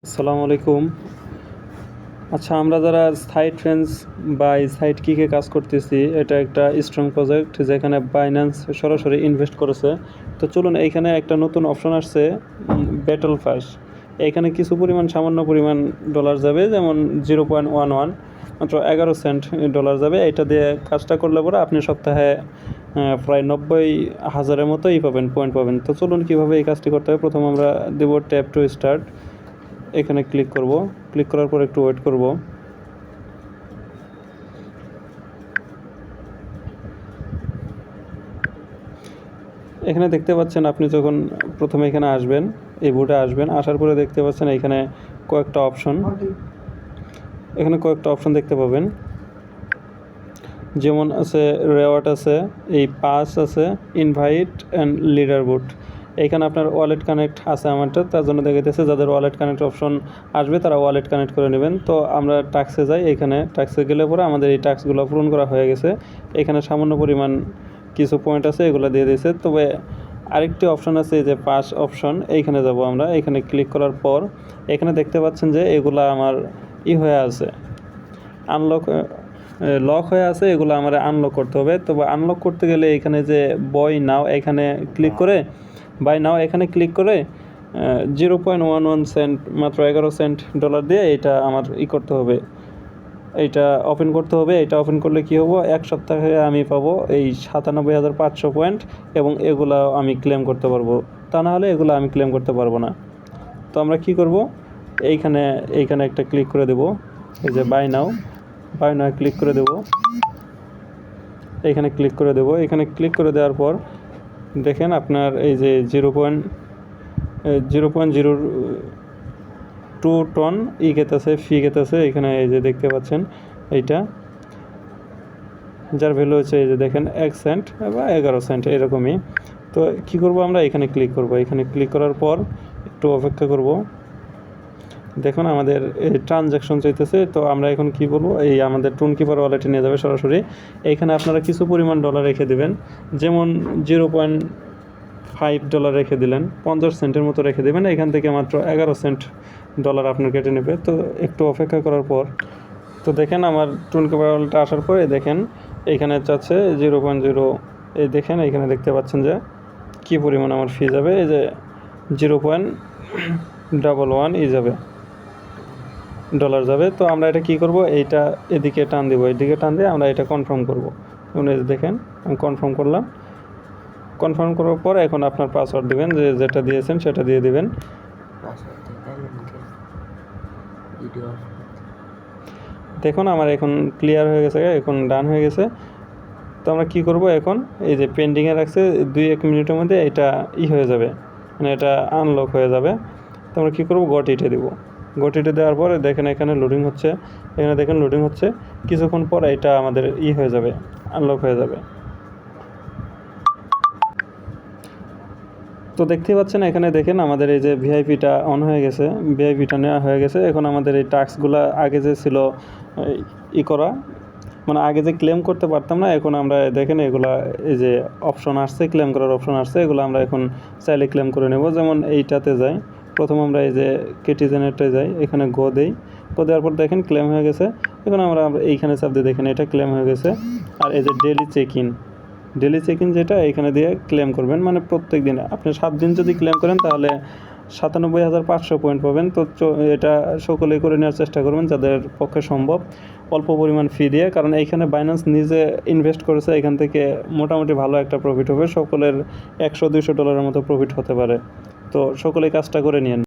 আসসালামু আলাইকুম। আচ্ছা, আমরা যারা সাইট ফ্রেন্ডস বা এই সাইট কিকে কাজ করতেছি, এটা একটা স্ট্রং প্রজেক্ট যেখানে বাইন্যান্স সরাসরি ইনভেস্ট করেছে। তো চলুন, এইখানে একটা নতুন অপশন আসছে, ব্যাটল পাস। এইখানে কিছু পরিমাণ, সামান্য পরিমাণ ডলার যাবে, যেমন 0.11, মাত্র 11 সেন্ট ডলার যাবে। এটা দিয়ে কাজটা করলে পরে আপনি সপ্তাহে প্রায় 90,000-এর মতো পাবেন, পয়েন্ট পাবেন। তো চলুন কীভাবে এই কাজটি করতে হবে। প্রথম আমরা দেব ট্যাপ টু স্টার্ট। এখানে ক্লিক করব। ক্লিক করার পর একটু ওয়েট করব। এখানে দেখতে পাচ্ছেন, আপনি যখন প্রথমে এখানে আসবেন, এই বোর্ডে আসবেন, আসার পরে দেখতে পাচ্ছেন এখানে কয়েকটা অপশন দেখতে পাবেন। যেমন আছে রেওয়ার্ড আছে, এই পাস আছে, ইনভাইট অ্যান্ড লিডার বোর্ড। এখানে আপনার ওয়ালেট কানেক্ট আছে আমারটা, তার জন্য দেখাইতেছে যাদের ওয়ালেট কানেক্ট অপশন আসবে তারা ওয়ালেট কানেক্ট করে নেবেন। তো আমরা টাস্কে যাই। এখানে টাস্কে গেলে পরে আমাদের এই টাস্কগুলো পূরণ করা হয়ে গেছে। এখানে সামান্য পরিমাণ কিছু পয়েন্ট আছে, এগুলো দিয়ে দিয়েছে। তবে আরেকটি অপশন আছে, এই যে পাস অপশন, এইখানে যাব আমরা। এখানে ক্লিক করার পর এখানে দেখতে পাচ্ছেন যে এগুলা আমার হয়ে আছে, লক হয়ে আছে। এগুলো আমার আনলক করতে হবে। তবে আনলক করতে গেলে এখানে যে বাই নাও এখানে ক্লিক করে 0.11 সেন্ট, মাত্র 11 সেন্ট ডলার দিয়ে এটা আমার করতে হবে, এইটা ওপেন করতে হবে। এটা ওপেন করলে কী হবো, এক সপ্তাহে আমি পাবো এই 97,500 পয়েন্ট, এবং এগুলো আমি ক্লেম করতে পারবো। তা না হলে এগুলো আমি ক্লেম করতে পারবো না। তো আমরা কি করব, এইখানে একটা ক্লিক করে দেব। এই যে বাই নাও ক্লিক করে দেব। এখানে ক্লিক করে দেব। এখানে ক্লিক করে দেওয়ার পর দেখেন আপনার এই যে 0.02 টন খেতেছে, ফি খেতেছে। এখানে এই যে দেখতে পাচ্ছেন এইটা, যার ভ্যালু হচ্ছে এই যে দেখেন 1 সেন্ট বা 11 সেন্ট এরকমই। তো কি করব, আমরা এখানে ক্লিক করব। এখানে ক্লিক করার পর একটু অপেক্ষা করব। দেখুন আমাদের এই ট্রানজ্যাকশন চাইতেছে। তো আমরা এখন কি বলবো, এই আমাদের টুনকিপার ওয়ালেটে নিয়ে যাবে সরাসরি। এইখানে আপনারা কিছু পরিমাণ ডলার রেখে দেবেন, যেমন 0.5 ডলার রেখে দিলেন, 50 সেন্টের মতো রেখে দেবেন। এখান থেকে মাত্র 11 সেন্ট ডলার আপনার কেটে নেবে। তো একটু অপেক্ষা করার পর তো দেখেন আমার টুনকিপার ওয়ালেটে আসার পরে দেখেন এইখানে চাচ্ছে 0.0। এই দেখেন এইখানে দেখতে পাচ্ছেন যে কী পরিমাণ আমার ফি যাবে। এই যে 0.11 যাবে, ডলার যাবে। তো আমরা এটা কি করব, এইটা এদিকে টান দিব, এদিকে টান দিয়ে আমরা এটা কনফার্ম করব। দেখেন আমি কনফার্ম করলাম। কনফার্ম করার পর এখন আপনার পাসওয়ার্ড দিবেন, যেটা দিয়েছেন সেটা দিয়ে দিবেন। দেখুন আমার এখন ক্লিয়ার হয়ে গেছে, এখন ডান হয়ে গেছে। তো আমরা কি করব, এখন এই যে পেন্ডিংয়ে রাখছে 2-1 মিনিটের মধ্যে এটা হয়ে যাবে, মানে এটা আনলক হয়ে যাবে। তো আমরা কী করবো, গটিটা দিব। গটিটা দেওয়ার পরে দেখেন এখানে লোডিং হচ্ছে, কিছুক্ষণ পর এটা আমাদের হয়ে যাবে, আনলক হয়ে যাবে। তো দেখতেই পাচ্ছেন এখানে দেখেন আমাদের এই যে ভিআইপিটা অন হয়ে গেছে, ভিআইপিটা নেওয়া হয়ে গেছে। এখন আমাদের এই টাস্কগুলো আগে যে ছিল করা, মানে আগে যে ক্লেম করতে পারতাম না, এখন আমরা দেখেন এগুলা এই যে অপশন আসছে, ক্লেম করার অপশন আসছে, এগুলো আমরা এখন চাইলে ক্লেম করে নেব। যেমন এইটাতে যাই, প্রথম আমরা এই যে কেটিজেনেরটা যাই, এখানে গো দেওয়ার পর দেখেন ক্লেম হয়ে গেছে। এখন আমরা এইখানে চাপ দিয়ে দেখেন এটা ক্লেম হয়ে গেছে। আর এই যে ডেলি চেক ইন যেটা এখানে দিয়ে ক্লেম করবেন, মানে প্রত্যেক দিন আপনি 7 দিন যদি ক্লেম করেন তাহলে 97,500 পয়েন্ট পাবেন। তো এটা সকলেই করে নেওয়ার চেষ্টা করবেন যাদের পক্ষে সম্ভব, অল্প পরিমাণ ফি দিয়ে। কারণ এইখানে বাইন্যান্স নিজে ইনভেস্ট করেছে, এখান থেকে মোটামুটি ভালো একটা প্রফিট হবে। সকলের 100-200 ডলারের মতো প্রফিট হতে পারে। তো সকলেই কাজটা করে নিন।